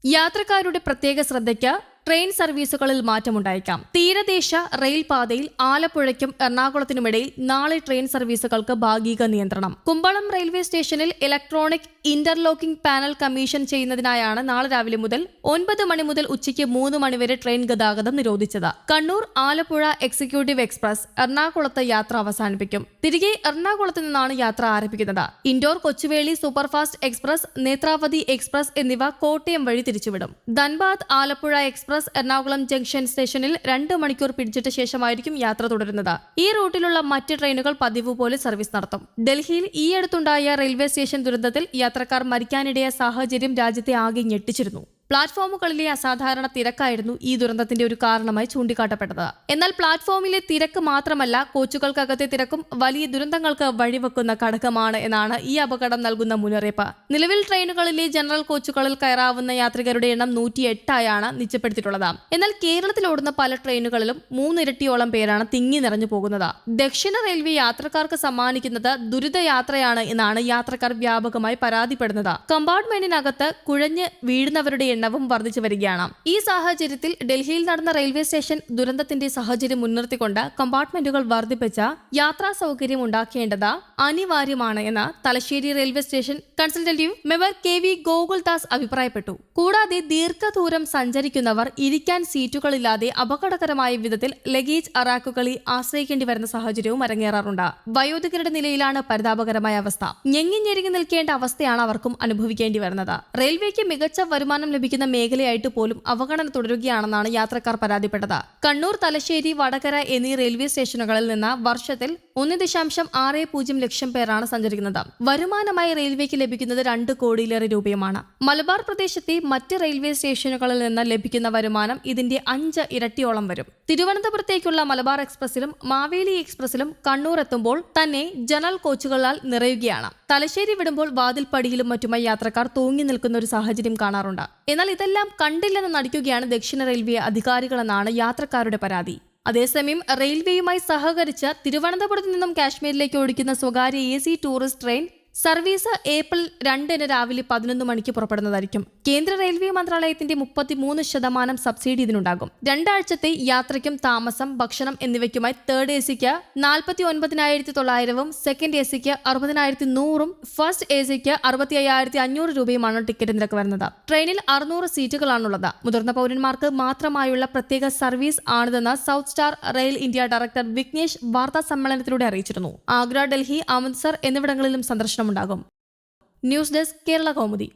യാത്രക്കാരുടെ പ്രത്യേക ശ്രദ്ധയ്ക്ക് ട്രെയിൻ സർവീസുകളിൽ മാറ്റമുണ്ടായേക്കാം. തീരദേശ റെയിൽപാതയിൽ ആലപ്പുഴയ്ക്കും എറണാകുളത്തിനുമിടയിൽ നാളെ ട്രെയിൻ സർവീസുകൾക്ക് ഭാഗിക നിയന്ത്രണം. കുമ്പളം റെയിൽവേ സ്റ്റേഷനിൽ ഇലക്ട്രോണിക് ഇന്റർലോക്കിംഗ് പാനൽ കമ്മീഷൻ ചെയ്യുന്നതിനായാണ് നാളെ രാവിലെ മുതൽ 9 മണി മുതൽ ഉച്ചയ്ക്ക് 3 മണി വരെ ട്രെയിൻ ഗതാഗതം നിരോധിച്ചത്. കണ്ണൂർ ആലപ്പുഴ എക്സിക്യൂട്ടീവ് എക്സ്പ്രസ് എറണാകുളത്ത് യാത്ര അവസാനിപ്പിക്കും. തിരികെ എറണാകുളത്ത് നിന്നാണ് യാത്ര ആരംഭിക്കുന്നത്. Indore Kochuveli superfast express, Netravati express എന്നിവ കോട്ടയം വഴി തിരിച്ചുവിടും. ധൻബാദ് ആലപ്പുഴ എക്സ്പ്രസ് എറണാകുളം ജംഗ്ഷൻ സ്റ്റേഷനിൽ 2 മണിക്കൂർ പിടിച്ചിട്ട ശേഷമായിരിക്കും യാത്ര തുടരുന്നത്. ഈ റൂട്ടിലുള്ള മറ്റ് ട്രെയിനുകൾ പതിവ് പോലെ സർവീസ് നടത്തും. ഡൽഹിയിൽ ഈയടുത്തുണ്ടായ റെയിൽവേ സ്റ്റേഷൻ ദുരന്തത്തിൽ യാത്രക്കാർ മരിക്കാനിടയ സാഹചര്യം രാജ്യത്തെ ആകെ ഞെട്ടിച്ചിരുന്നു. പ്ലാറ്റ്ഫോമുകളിലെ അസാധാരണ തിരക്കായിരുന്നു ഈ ദുരന്തത്തിന്റെ ഒരു കാരണമായി ചൂണ്ടിക്കാട്ടപ്പെട്ടത്. എന്നാൽ പ്ലാറ്റ്ഫോമിലെ തിരക്ക് മാത്രമല്ല, കോച്ചുകൾക്കകത്തെ തിരക്കും വലിയ ദുരന്തങ്ങൾക്ക് വഴിവെക്കുന്ന ഘടകമാണ് എന്നാണ് ഈ അപകടം നൽകുന്ന മുന്നറിയിപ്പ്. നിലവിൽ ട്രെയിനുകളിലെ ജനറൽ കോച്ചുകളിൽ കയറാവുന്ന യാത്രികരുടെ എണ്ണം 108 നിശ്ചയപ്പെടുത്തിയിട്ടുള്ളത്. എന്നാൽ കേരളത്തിൽ ഓടുന്ന പല ട്രെയിനുകളിലും 3 ഇരട്ടിയോളം പേരാണ് തിങ്ങി നിറഞ്ഞു പോകുന്നത്. ദക്ഷിണ റെയിൽവേ യാത്രക്കാർക്ക് സമ്മാനിക്കുന്നത് ദുരിതയാത്രയാണ് എന്നാണ് യാത്രക്കാർ വ്യാപകമായി പരാതിപ്പെടുന്നത്. കമ്പാർട്ട്മെന്റിനകത്ത് കുഴഞ്ഞ് വീഴുന്നവരുടെ എണ്ണവും വർദ്ധിച്ചു വരികയാണ്. ഈ സാഹചര്യത്തിൽ ഡൽഹിയിൽ നടന്ന റെയിൽവേ സ്റ്റേഷൻ ദുരന്തത്തിന്റെ സാഹചര്യം മുൻനിർത്തിക്കൊണ്ട് കമ്പാർട്ട്മെന്റുകൾ വർദ്ധിപ്പിച്ച യാത്രാ സൗകര്യം ഉണ്ടാക്കേണ്ടത് അനിവാര്യമാണ് എന്ന് Thalassery railway station consultative member KV Gokuldas അഭിപ്രായപ്പെട്ടു. കൂടാതെ ദീർഘദൂരം സഞ്ചരിക്കുന്നവർ ഇരിക്കാൻ സീറ്റുകളില്ലാതെ അപകടകരമായ വിധത്തിൽ ലഗേജ് അറാക്കുകളിൽ ആശ്രയിക്കേണ്ടി വരുന്ന സാഹചര്യവും അരങ്ങേറാറുണ്ട്. വയോധികരുടെ നിലയിലാണ് പരിതാപകരമായ അവസ്ഥ. ഞെങ്ങി നിൽക്കേണ്ട അവസ്ഥയാണ് അവർക്കും അനുഭവിക്കേണ്ടി വരുന്നത്. റെയിൽവേക്ക് മികച്ച വരുമാനം ലഭിക്കുന്ന മേഖലയായിട്ട് പോലും അവഗണന തുടരുകയാണെന്നാണ് യാത്രക്കാർ പരാതിപ്പെട്ടത്. കണ്ണൂർ, തലശ്ശേരി, വടകര എന്നീ റെയിൽവേ സ്റ്റേഷനുകളിൽ നിന്ന് വർഷത്തിൽ 1.60 ലക്ഷം പേരാണ് സഞ്ചരിക്കുന്നത്. വരുമാനമായി റെയിൽവേക്ക് ലഭിക്കുന്നത് 2 കോടിയിലേറെ രൂപയുമാണ്. മലബാർ പ്രദേശത്തെ മറ്റ് റെയിൽവേ സ്റ്റേഷനുകളിൽ നിന്ന് ലഭിക്കുന്ന വരുമാനം ഇതിന്റെ 5 ഇരട്ടിയോളം വരും. തിരുവനന്തപുരത്തേക്കുള്ള മലബാർ എക്സ്പ്രസിലും മാവേലി എക്സ്പ്രസിലും കണ്ണൂർ എത്തുമ്പോൾ തന്നെ ജനറൽ കോച്ചുകളാൽ നിറയുകയാണ്. തലശ്ശേരി വിടുമ്പോൾ വാതിൽപ്പടിയിലും മറ്റുമായി യാത്രക്കാർ തൂങ്ങി നിൽക്കുന്ന ഒരു സാഹചര്യം കാണാറുണ്ട്. എന്നാൽ ഇതെല്ലാം കണ്ടില്ലെന്ന് നടിക്കുകയാണ് ദക്ഷിണ റെയിൽവേ അധികാരികളെന്നാണ് യാത്രക്കാരുടെ പരാതി. അതേസമയം റെയിൽവേയുമായി സഹകരിച്ച് തിരുവനന്തപുരത്ത് നിന്നും കാശ്മീരിലേക്ക് ഓടിക്കുന്ന സ്വകാര്യ AC tourist train service April 2 രാവിലെ 11 മണിക്ക് പുറപ്പെടുന്നതായിരിക്കും. കേന്ദ്ര റെയിൽവേ മന്ത്രാലയത്തിന്റെ 33% സബ്സിഡി ഇതിനുണ്ടാകും. 2 ആഴ്ചത്തെ യാത്രയ്ക്കും താമസം, ഭക്ഷണം എന്നിവയ്ക്കുമായി തേർഡ് ACക്ക് 49,900, സെക്കൻഡ് ACക്ക് 60,100, ഫസ്റ്റ് ACക്ക് 65,500 രൂപയുമാണ് ടിക്കറ്റ് നിരക്ക് വരുന്നത്. ട്രെയിനിൽ 600 സീറ്റുകളാണുള്ളത്. മുതിർന്ന പൗരന്മാർക്ക് മാത്രമായുള്ള പ്രത്യേക സർവീസ് ആണിതെന്ന് south star rail India director Vignesh വാർത്താ സമ്മേളനത്തിലൂടെ അറിയിച്ചിരുന്നു. ആഗ്ര, ഡൽഹി, അമൃത്സർ എന്നിവിടങ്ങളിലും സന്ദർശനമുണ്ടാകും. News desk, Kerala Kaumudi.